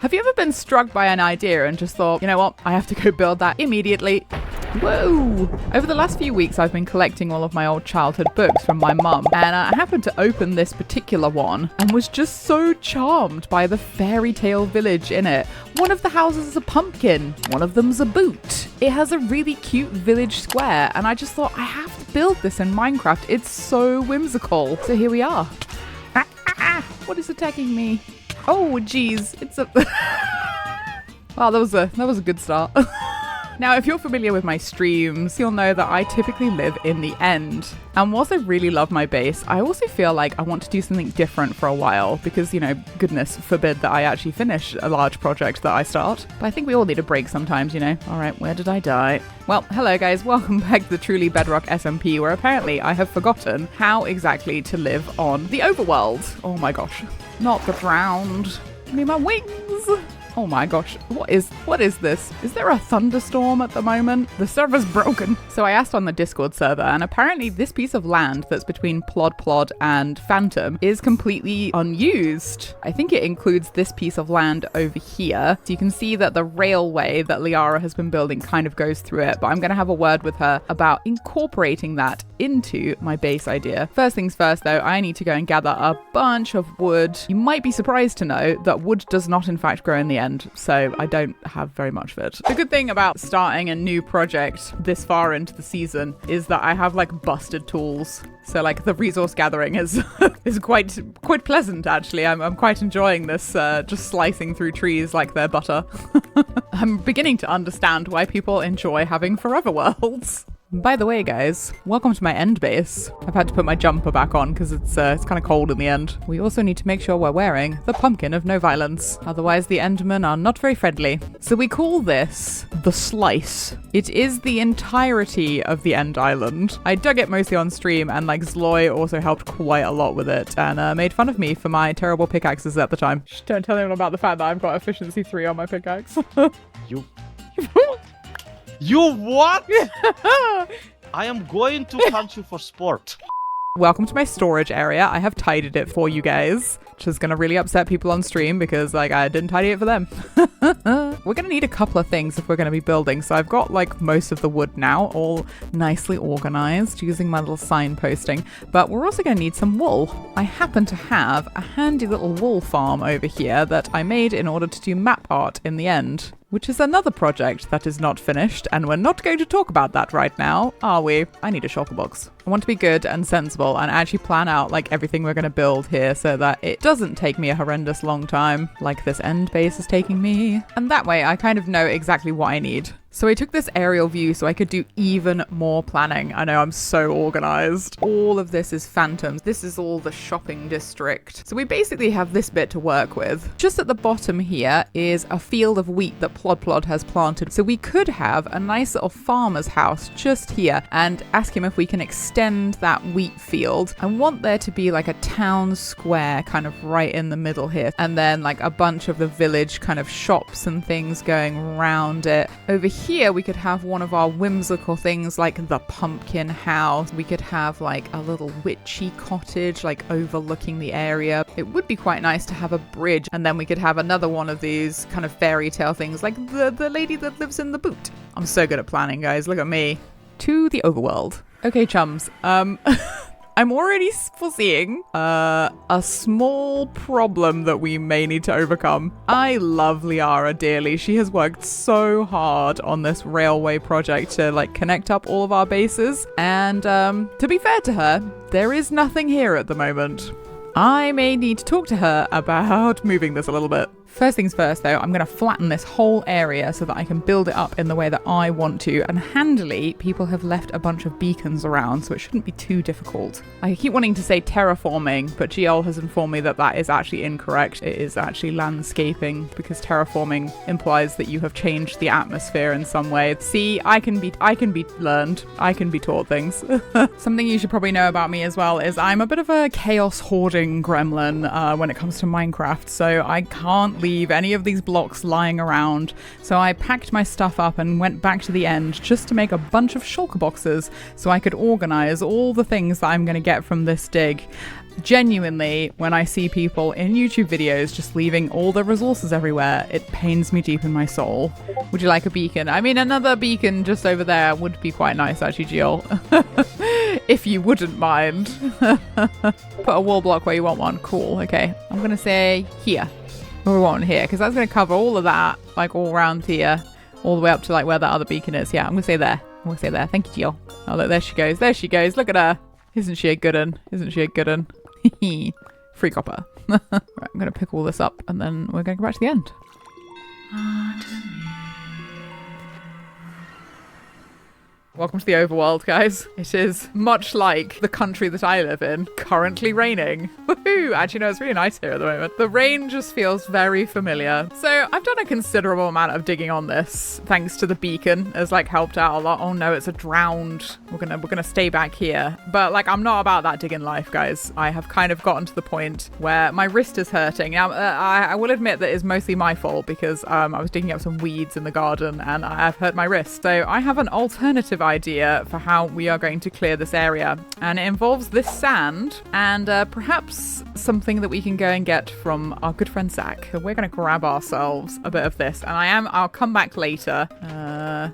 Have you ever been struck by an idea and just thought, you know what, I have to go build that immediately? Whoa! Over the last few weeks, I've been collecting all of my old childhood books from my mum, and I happened to open this particular one and was just so charmed by the Fairytale village in it. One of the houses is a pumpkin, one of them's a boot. It has a really cute village square, and I just thought, I have to build this in Minecraft. It's so whimsical. So here we are. What is attacking me? Oh, geez, it's a... Wow, that was a good start. Now, if you're familiar with my streams, you'll know that I typically live in the end. And whilst I really love my base, I also feel like I want to do something different for a while because, you know, goodness forbid that I actually finish a large project that I start. But I think we all need a break sometimes, you know. All right, where did I die? Well, hello guys, welcome back to the Truly Bedrock SMP, where apparently I have forgotten how exactly to live on the Overworld. Oh my gosh, not the ground. I need my wings. Oh my gosh, what is this? Is there a thunderstorm at the moment? The server's broken. So I asked on the Discord server, and apparently this piece of land that's between Plod and Phantom is completely unused. I think it includes this piece of land over here. So you can see that the railway that Liara has been building kind of goes through it, but I'm going to have a word with her about incorporating that into my base idea. First things first though, I need to go and gather a bunch of wood. You might be surprised to know that wood does not in fact grow in the end, so I don't have very much of it. The good thing about starting a new project this far into the season is that I have like busted tools. So like the resource gathering is is quite pleasant actually. I'm quite enjoying this, just slicing through trees like they're butter. I'm beginning to understand why people enjoy having forever worlds. By the way, guys, welcome to my end base. I've had to put my jumper back on because it's kind of cold in the end. We also need to make sure we're wearing the pumpkin of no violence. Otherwise, the Endermen are not very friendly. So we call this the slice. It is the entirety of the end island. I dug it mostly on stream, and like Zloy also helped quite a lot with it and made fun of me for my terrible pickaxes at the time. Shh, don't tell anyone about the fact that I've got efficiency 3 on my pickaxe. You... You what? I am going to punch you for sport. Welcome to my storage area. I have tidied it for you guys, which is going to really upset people on stream because like I didn't tidy it for them. We're going to need a couple of things if we're going to be building. So I've got like most of the wood now all nicely organized using my little signposting, but we're also going to need some wool. I happen to have a handy little wool farm over here that I made in order to do map art in the end, which is another project that is not finished, and we're not going to talk about that right now, are we? I need a shulker box. I want to be good and sensible and actually plan out like everything we're going to build here so that it doesn't take me a horrendous long time like this end base is taking me. And that way I kind of know exactly what I need. So I took this aerial view so I could do even more planning. I know I'm so organized. All of this is Phantoms. This is all the shopping district. So we basically have this bit to work with. Just at the bottom here is a field of wheat that Plod has planted. So we could have a nice little farmer's house just here and ask him if we can extend that wheat field. I want there to be like a town square kind of right in the middle here. And then like a bunch of the village kind of shops and things going around it. Over here we could have one of our whimsical things like the pumpkin house. We could have like a little witchy cottage like overlooking the area. It would be quite nice to have a bridge, and then we could have another one of these kind of fairy tale things like the lady that lives in the boot. I'm so good at planning, guys. Look at me. To the overworld. Okay, chums. I'm already foreseeing a small problem that we may need to overcome. I love Liara dearly. She has worked so hard on this railway project to like connect up all of our bases. And to be fair to her, there is nothing here at the moment. I may need to talk to her about moving this a little bit. First things first though, I'm going to flatten this whole area so that I can build it up in the way that I want to, and handily people have left a bunch of beacons around so it shouldn't be too difficult. I keep wanting to say terraforming, but GL has informed me that that is actually incorrect. It is actually landscaping because terraforming implies that you have changed the atmosphere in some way. See, I can be learned. I can be taught things. Something you should probably know about me as well is I'm a bit of a chaos hoarding gremlin when it comes to Minecraft, so I can't leave any of these blocks lying around. So I packed my stuff up and went back to the end just to make a bunch of shulker boxes so I could organize all the things that I'm going to get from this dig. Genuinely, when I see people in YouTube videos just leaving all the resources everywhere, it pains me deep in my soul. Would you like a beacon? I mean, another beacon just over there would be quite nice, actually, Jill. If you wouldn't mind. Put a wall block where you want one. Cool. Okay. I'm going to say here. We want here, because that's going to cover all of that, like all around here, all the way up to like where that other beacon is. Yeah, I'm going to say there. I'm going to say there. Thank you, Jill. Oh, look, there she goes. There she goes. Look at her. Isn't she a good un? Isn't she a good un? Free copper. Right, I'm going to pick all this up and then we're going to go back to the end. Welcome to the Overworld, guys. It is much like the country that I live in, currently raining. Woohoo! Actually, no, it's really nice here at the moment. The rain just feels very familiar. So I've done a considerable amount of digging on this, thanks to the beacon. It's like helped out a lot. Oh no, it's a drowned. We're gonna stay back here. But like, I'm not about that digging life, guys. I have kind of gotten to the point where my wrist is hurting. Now, I will admit that it's mostly my fault because I was digging up some weeds in the garden and I've hurt my wrist. So I have an alternative idea for how we are going to clear this area, and it involves this sand and perhaps something that we can go and get from our good friend Zach. So we're going to grab ourselves a bit of this, and I'll come back later.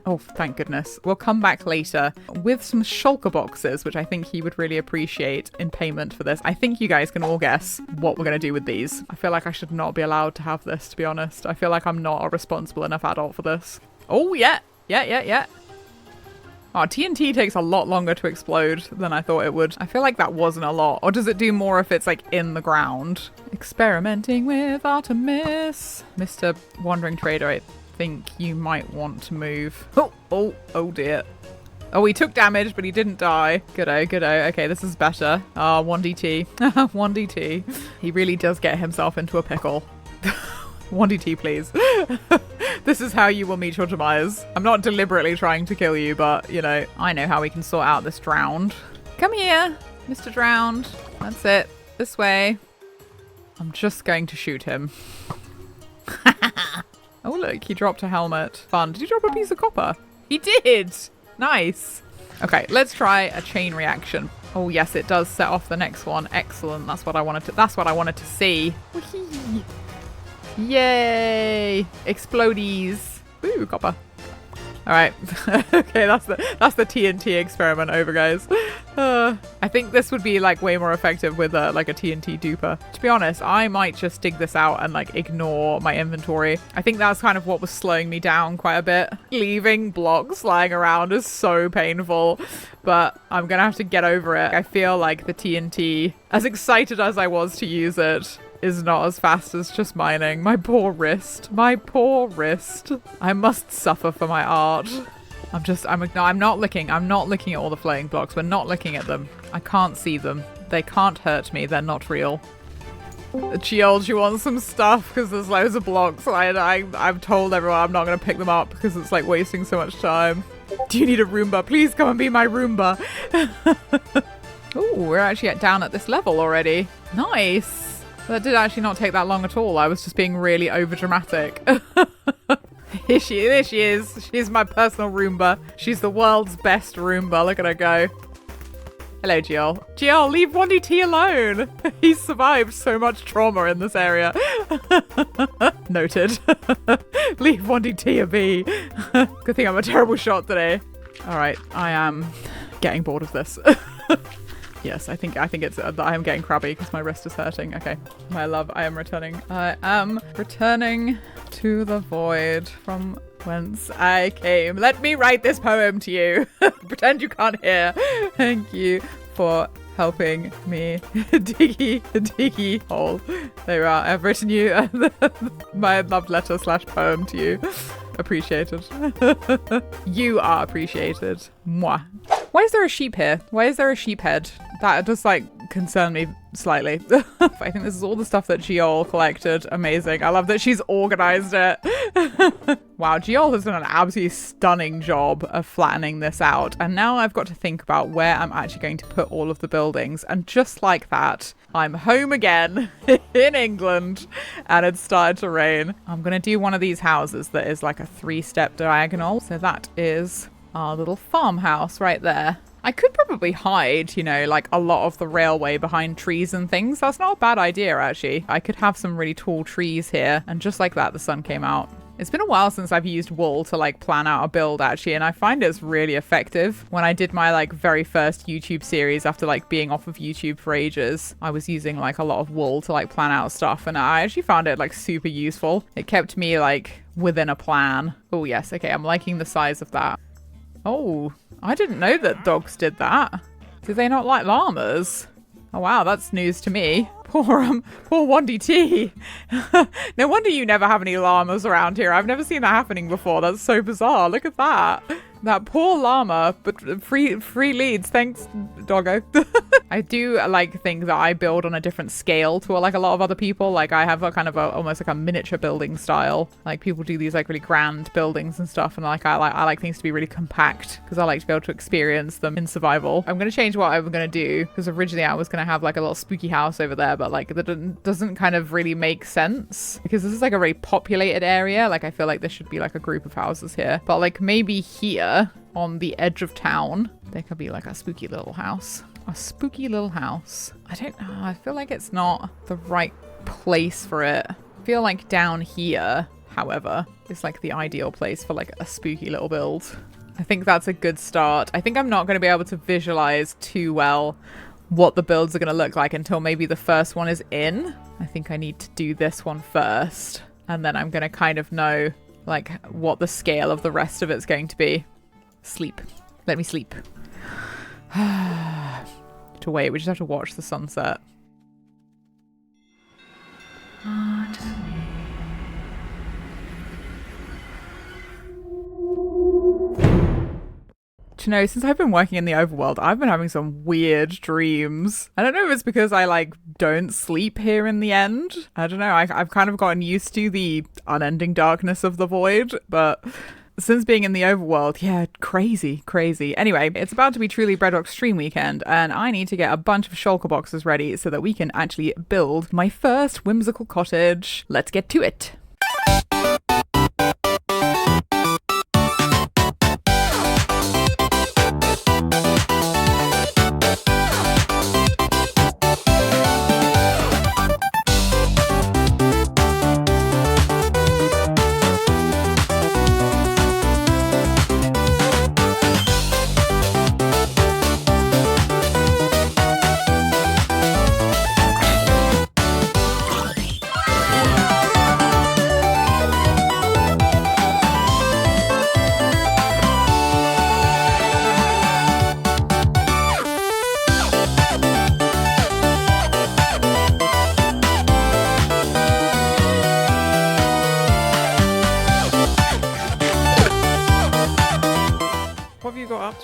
Oh, thank goodness. We'll come back later with some shulker boxes, which I think he would really appreciate in payment for this. I think you guys can all guess what we're going to do with these. I feel like I should not be allowed to have this, to be honest. I feel like I'm not a responsible enough adult for this. Oh, yeah. Yeah. Oh, TNT takes a lot longer to explode than I thought it would. I feel like that wasn't a lot. Or does it do more if it's like in the ground? Experimenting with Artemis. Mr. Wandering Trader, I think you might want to move. Oh dear. Oh, he took damage, but he didn't die. Goodo. Okay, this is better. 1DT. 1DT. He really does get himself into a pickle. 1DT, please. This is how you will meet your demise. I'm not deliberately trying to kill you, but, you know, I know how we can sort out this drowned. Come here, Mr. Drowned. That's it. This way. I'm just going to shoot him. Oh, look, he dropped a helmet. Fun. Did he drop a piece of copper? He did! Nice. Okay, let's try a chain reaction. Oh, yes, it does set off the next one. Excellent. That's what I wanted to see. Whee! Yay! Explodies. Ooh, copper. All right. Okay, that's the TNT experiment over, guys. I think this would be like way more effective with like a TNT duper. To be honest, I might just dig this out and like ignore my inventory. I think that's kind of what was slowing me down quite a bit. Leaving blocks lying around is so painful, but I'm gonna have to get over it. I feel like the TNT, as excited as I was to use it, is not as fast as just mining. My poor wrist. My poor wrist. I must suffer for my art. I'm not looking at all the floating blocks. We're not looking at them. I can't see them. They can't hurt me. They're not real. Geol, you want some stuff? Because there's loads of blocks. I've told everyone I'm not going to pick them up because it's like wasting so much time. Do you need a Roomba? Please come and be my Roomba. Oh, we're actually down at this level already. Nice. That did actually not take that long at all. I was just being really overdramatic. There she is. She's my personal Roomba. She's the world's best Roomba. Look at her go. Hello, Geol. Geol, leave 1DT alone. He's survived so much trauma in this area. Noted. Leave 1DT a be. Good thing I'm a terrible shot today. All right, I am getting bored of this. Yes, I think it's that I am getting crabby because my wrist is hurting. Okay, my love, I am returning. I am returning to the void from whence I came. Let me write this poem to you. Pretend you can't hear. Thank you for helping me diggy hole. There you are. I've written you my love letter / poem to you. Appreciated. You are appreciated. Mwah. Why is there a sheep here? Why is there a sheep head? That does like concern me slightly. I think this is all the stuff that Geol collected. Amazing. I love that she's organized it. Wow, Geol has done an absolutely stunning job of flattening this out. And now I've got to think about where I'm actually going to put all of the buildings. And just like that, I'm home again in England and it's started to rain. I'm going to do one of these houses that is like a 3-step diagonal. So that is our little farmhouse right there. I could probably hide, you know, like a lot of the railway behind trees and things. That's not a bad idea, actually. I could have some really tall trees here. And just like that, the sun came out. It's been a while since I've used wool to like plan out a build actually, and I find it's really effective. When I did my like very first YouTube series after like being off of YouTube for ages, I was using like a lot of wool to like plan out stuff, and I actually found it like super useful. It kept me like within a plan. Oh yes, okay, I'm liking the size of that. Oh, I didn't know that dogs did that. Do they not like llamas? Oh wow, that's news to me. Poor 1DT. No wonder you never have any llamas around here. I've never seen that happening before. That's so bizarre. Look at that. That poor llama, but free leads. Thanks, doggo. I do like think that I build on a different scale to like a lot of other people. Like I have a kind of almost like a miniature building style. Like people do these like really grand buildings and stuff, and like I like things to be really compact because I like to be able to experience them in survival. I'm gonna change what I'm gonna do because originally I was gonna have like a little spooky house over there, but like that doesn't kind of really make sense because this is like a very populated area. Like I feel like there should be like a group of houses here, but like maybe here on the edge of town there could be like a spooky little house. A spooky little house. I don't know. I feel like it's not the right place for it. I feel like down here, however, is like the ideal place for like a spooky little build. I think that's a good start. I think I'm not going to be able to visualize too well what the builds are going to look like until maybe the first one is in. I think I need to do this one first, and then I'm going to kind of know like what the scale of the rest of it's going to be. Sleep. Let me sleep. To wait, we just have to watch the sunset. Do you know, since I've been working in the overworld, I've been having some weird dreams. I don't know if it's because I like don't sleep here in the end. I don't know. I've kind of gotten used to the unending darkness of the void, but since being in the overworld, yeah, crazy. Anyway, it's about to be Truly Bedrock stream weekend, and I need to get a bunch of shulker boxes ready so that we can actually build my first whimsical cottage. Let's get to it.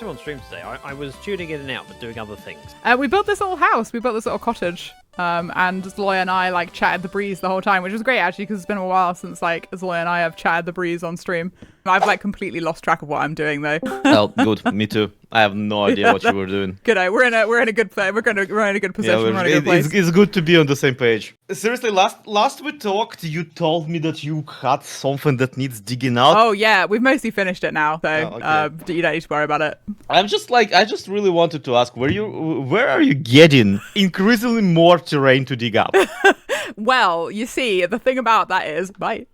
On stream today, I was tuning in and out but doing other things. We built this little house. We built this little cottage. And Zloy and I like chatted the breeze the whole time, which was great actually because it's been a while since like Zloy and I have chatted the breeze on stream. I've like completely lost track of what I'm doing though. Oh, good. Me too. I have no idea what you were doing. Good. We're in a good place. We're in a good position. Yeah, we're in a good place. It's good to be on the same page. Seriously, last we talked, you told me that you had something that needs digging out. Oh yeah, we've mostly finished it now, so okay. You don't need to worry about it. I just really wanted to ask, where are you getting increasingly more terrain to dig up? Well, you see, the thing about that is, bye.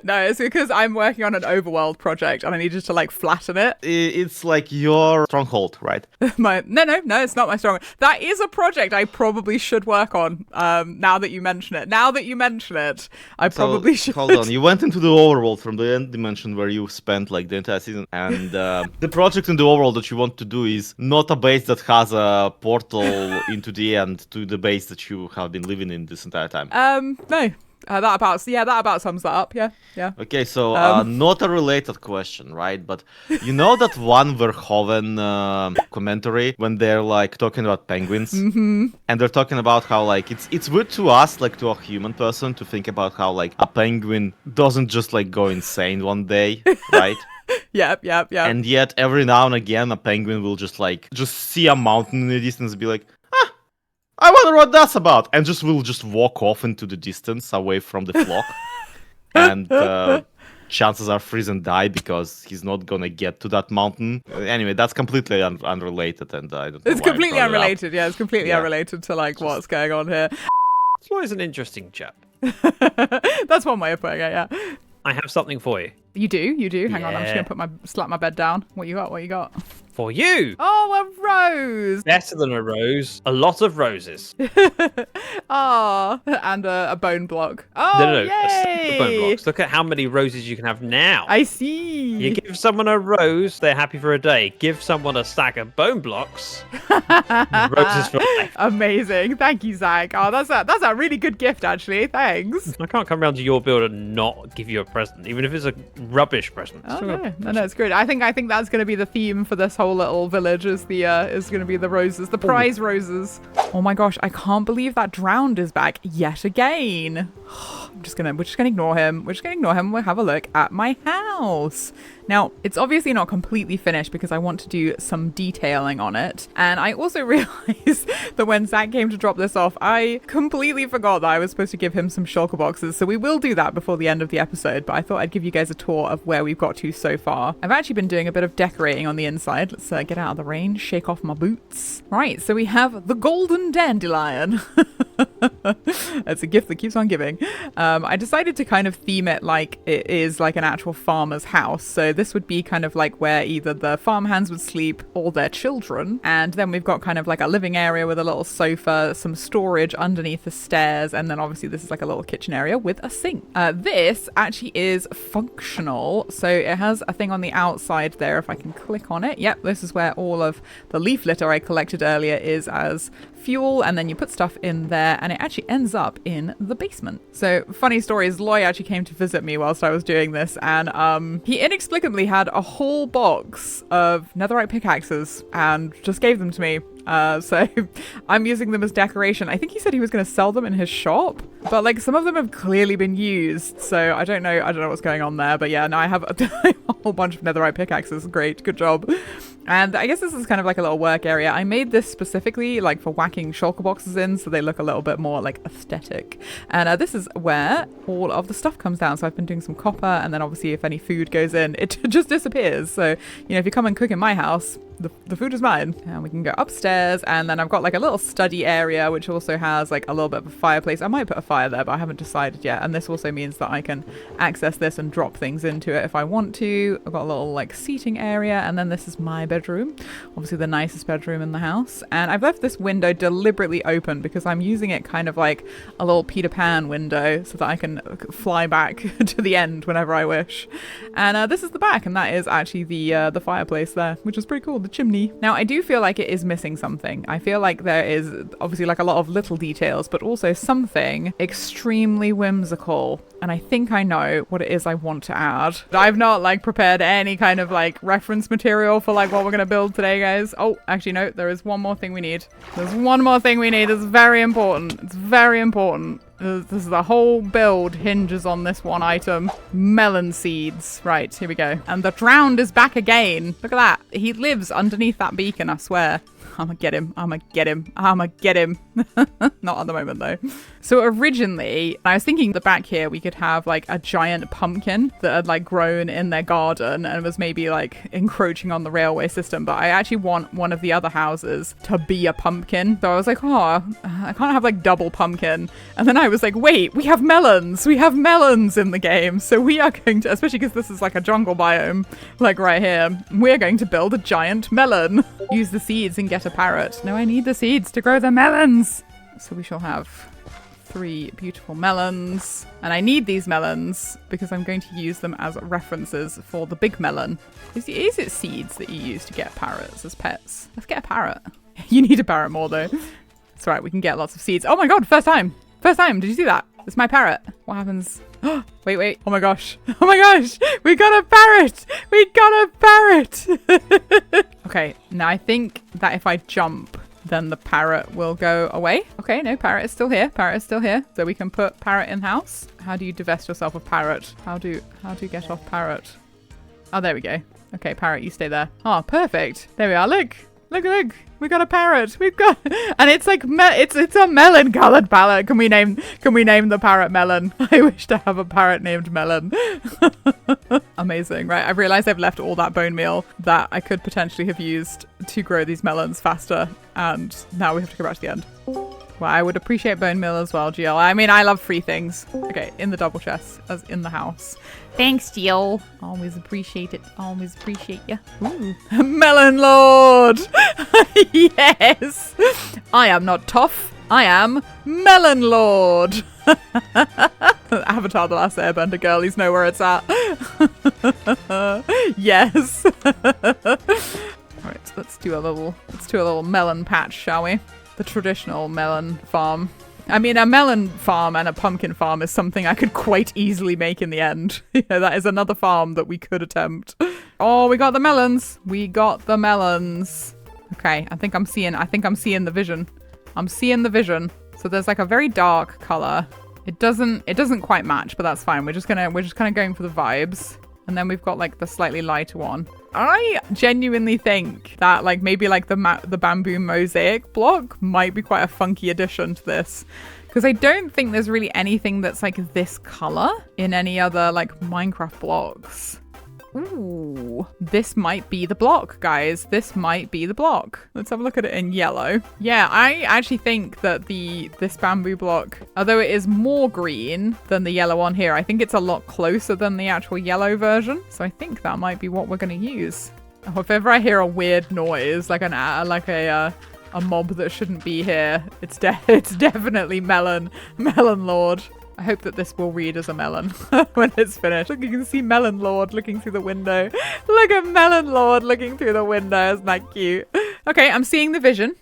No, it's because I'm working on an overworld project and I needed to like flatten it. It's like your stronghold, right? No, it's not my stronghold. That is a project I probably should work on. Now that you mention it, I probably should. Hold on, you went into the overworld from the end dimension where you spent like the entire season, and the project in the overworld that you want to do is not a base that has a portal into the end to the base that you have been living in this entire time. No. That about sums that up. Yeah. Okay, so not a related question, right? But you know that one Verhoeven commentary when they're like talking about penguins, and they're talking about how like it's weird to us, like to a human person, to think about how like a penguin doesn't just like go insane one day, right? Yeah. And yet every now and again a penguin will just see a mountain in the distance and be like, I wonder what that's about, and will walk off into the distance away from the flock. And chances are freeze and die because he's not gonna get to that mountain. Anyway, that's completely unrelated, and I don't know It's why I completely brought it up. unrelated. Yeah, it's completely Yeah. unrelated to like what's going on here. Floyd's an interesting chap. That's one way of putting it. Yeah. I have something for you. You do. Hang on, I'm just Yeah. gonna slap my bed down. What you got? What you got? For you. Oh, a rose. Better than a rose. A lot of roses. Ah, and a bone block. Oh, No. A yay! stack of bone blocks. Look at how many roses you can have now. I see. You give someone a rose, they're happy for a day. Give someone a stack of bone blocks, roses for life. Amazing. Thank you, Zach. Oh, that's a really good gift, actually. Thanks. I can't come round to your build and not give you a present, even if it's a rubbish present. Oh, Still got a no, present. it's good. I think that's going to be the theme for this whole little village. Is going to be the roses, the prize roses. Oh my gosh, I can't believe that drowned is back yet again. We're just gonna ignore him. We'll have a look at my house. Now, it's obviously not completely finished because I want to do some detailing on it. And I also realized that when Zach came to drop this off, I completely forgot that I was supposed to give him some shulker boxes. So we will do that before the end of the episode, but I thought I'd give you guys a tour of where we've got to so far. I've actually been doing a bit of decorating on the inside. Let's get out of the rain, shake off my boots. Right, so we have the golden dandelion. It's a gift that keeps on giving. I decided to kind of theme it like it is like an actual farmer's house. So this would be kind of like where either the farmhands would sleep or their children. And then we've got kind of like a living area with a little sofa, some storage underneath the stairs. And then obviously this is like a little kitchen area with a sink. This actually is functional. So it has a thing on the outside there. If I can click on it. Yep, this is where all of the leaf litter I collected earlier is as fuel, and then you put stuff in there and it actually ends up in the basement. So funny story is Loy actually came to visit me whilst I was doing this, and he inexplicably had a whole box of netherite pickaxes and just gave them to me. So I'm using them as decoration. I think he said he was going to sell them in his shop, but like some of them have clearly been used, so I don't know what's going on there. But yeah, no, I have a whole bunch of netherite pickaxes. Great, good job. And I guess this is kind of like a little work area. I made this specifically like for whacking shulker boxes in, so they look a little bit more like aesthetic. And this is where all of the stuff comes down. So I've been doing some copper, and then obviously if any food goes in, it just disappears. So, you know, if you come and cook in my house, the food is mine. And we can go upstairs, and then I've got like a little study area, which also has like a little bit of a fireplace. I might put a fire there, but I haven't decided yet. And this also means that I can access this and drop things into it if I want to. I've got a little like seating area, and then this is my bedroom, obviously the nicest bedroom in the house. And I've left this window deliberately open because I'm using it kind of like a little Peter Pan window so that I can fly back to the end whenever I wish. And this is the back, and that is actually the fireplace there, which is pretty cool, the chimney. Now I do feel like it is missing something. I feel like there is obviously like a lot of little details, but also something extremely whimsical, and I think I know what it is I want to add. I've not like prepared any kind of like reference material for like what we're gonna build today, guys. Oh, actually no, there is one more thing we need. There's one more thing we need. It's very important. It's very important. This is the whole build hinges on this one item. Melon seeds. Right, here we go. And the drowned is back again. Look at that. He lives underneath that beacon, I swear. I'ma get him. Not at the moment though. So originally, I was thinking the back here we could have like a giant pumpkin that had like grown in their garden and was maybe like encroaching on the railway system. But I actually want one of the other houses to be a pumpkin. So I was like, oh, I can't have like double pumpkin. And then I was like, wait, we have melons. We have melons in the game. So we are going to, especially because this is like a jungle biome, like right here, we're going to build a giant melon. Use the seeds and get a parrot. No, I need the seeds to grow the melons. So we shall have 3 beautiful melons. And I need these melons because I'm going to use them as references for the big melon. Is it seeds that you use to get parrots as pets? Let's get a parrot. You need a parrot more though. It's right, we can get lots of seeds. Oh my god, first time. First time, did you see that? It's my parrot. What happens? Wait. Oh my gosh. Oh my gosh. We got a parrot. We got a parrot. Okay, now I think that if I jump, then the parrot will go away. Okay, no, parrot is still here. Parrot is still here. So we can put parrot in house. How do you divest yourself of parrot? How do you get off parrot? Oh, there we go. Okay, parrot, you stay there. Oh, perfect. There we are. Look Look. We got a parrot. And it's like it's a melon colored parrot. Can we name the parrot Melon? I wish to have a parrot named Melon. Amazing, right? I've realized I've left all that bone meal that I could potentially have used to grow these melons faster, and now we have to go back to the end. Well, I would appreciate bone meal as well, GL. I mean, I love free things. Okay, in the double chest, as in the house. Thanks, GL. Always appreciate it. Always appreciate you. Ooh. Melon Lord! Yes! I am not tough. I am Melon Lord. Avatar: The Last Airbender girlies know where it's at. Yes. Alright, let's do a little melon patch, shall we? The traditional melon farm. I mean, a melon farm and a pumpkin farm is something I could quite easily make in the end. That is another farm that we could attempt. Oh, we got the melons. We got the melons. Okay, I think I'm seeing the vision. I'm seeing the vision. So there's like a very dark color. It doesn't quite match, but that's fine. We're just kind of going for the vibes. And then we've got like the slightly lighter one. I genuinely think that like maybe like the bamboo mosaic block might be quite a funky addition to this. Because I don't think there's really anything that's like this color in any other like Minecraft blocks. Ooh, this might be the block, guys. This might be the block. Let's have a look at it in yellow. Yeah, I actually think that this bamboo block, although it is more green than the yellow one here, I think it's a lot closer than the actual yellow version. So I think that might be what we're going to use. Oh, if ever I hear a weird noise, like a mob that shouldn't be here, it's definitely Melon Lord. I hope that this will read as a melon when it's finished. Look, you can see Melon Lord looking through the window. Look at Melon Lord looking through the window. Isn't that cute? Okay, I'm seeing the vision.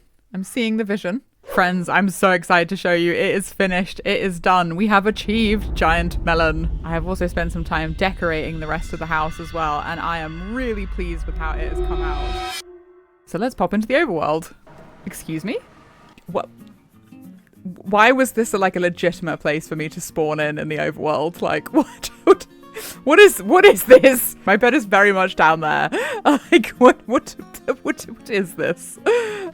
Friends, I'm so excited to show you. It is finished. It is done. We have achieved giant melon. I have also spent some time decorating the rest of the house as well, and I am really pleased with how it has come out. So let's pop into the overworld. Excuse me? What? Why was this like a legitimate place for me to spawn in the overworld? Like, what is this? My bed is very much down there. Like, what is this?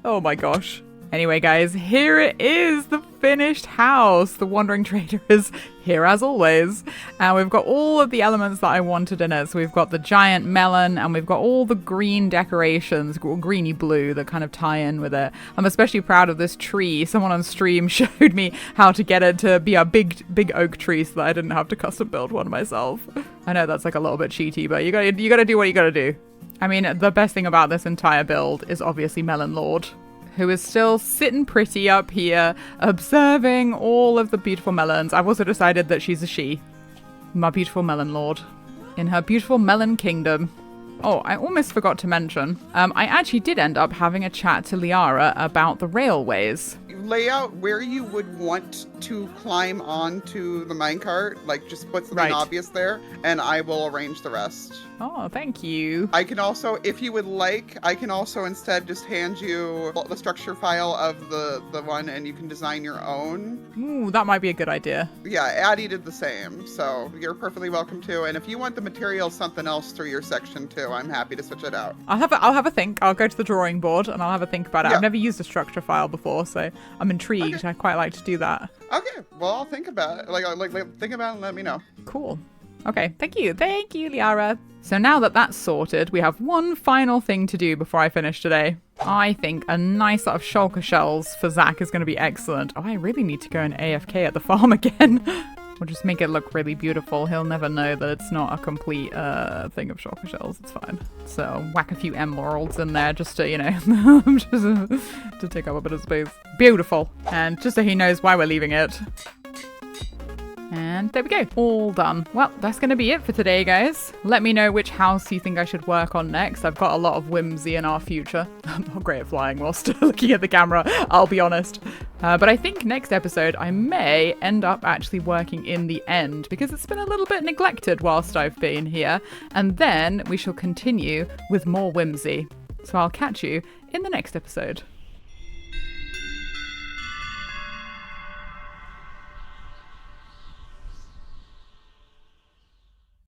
Oh my gosh. Anyway, guys, here it is, the finished house. The Wandering Trader is here as always. And we've got all of the elements that I wanted in it. So we've got the giant melon and we've got all the green decorations, greeny blue that kind of tie in with it. I'm especially proud of this tree. Someone on stream showed me how to get it to be a big oak tree so that I didn't have to custom build one myself. I know that's like a little bit cheaty, but you gotta do what you gotta do. I mean, the best thing about this entire build is obviously Melon Lord, who is still sitting pretty up here, observing all of the beautiful melons. I've also decided that she's a she. My beautiful Melon Lord. In her beautiful melon kingdom. Oh, I almost forgot to mention, I actually did end up having a chat to Liara about the railways. Lay out where you would want to climb onto the minecart, like just put something obvious there, and I will arrange the rest. Oh, thank you. I can also, if you would like, I can also instead just hand you the structure file of the one and you can design your own. Ooh, that might be a good idea. Yeah, Addie did the same, so you're perfectly welcome to. And if you want the material something else through your section too, I'm happy to switch it out. I'll have a think. I'll go to the drawing board and I'll have a think about it. Yeah. I've never used a structure file before, so I'm intrigued. Okay. I quite like to do that. Okay, well, I'll think about it. Like think about it and let me know. Cool. Okay, thank you, Liara. So now that that's sorted, we have one final thing to do before I finish today. I think a nice lot of shulker shells for Zach is going to be excellent. Oh, I really need to go and AFK at the farm again. We'll just make it look really beautiful. He'll never know that it's not a complete thing of shulker shells. It's fine. So whack a few emeralds in there just to, to take up a bit of space. Beautiful. And just so he knows why we're leaving it. And there we go, all done. Well, that's going to be it for today, guys. Let me know which house you think I should work on next. I've got a lot of whimsy in our future. I'm not great at flying whilst looking at the camera, I'll be honest. But I think next episode I may end up actually working in the end because it's been a little bit neglected whilst I've been here. And then we shall continue with more whimsy. So I'll catch you in the next episode.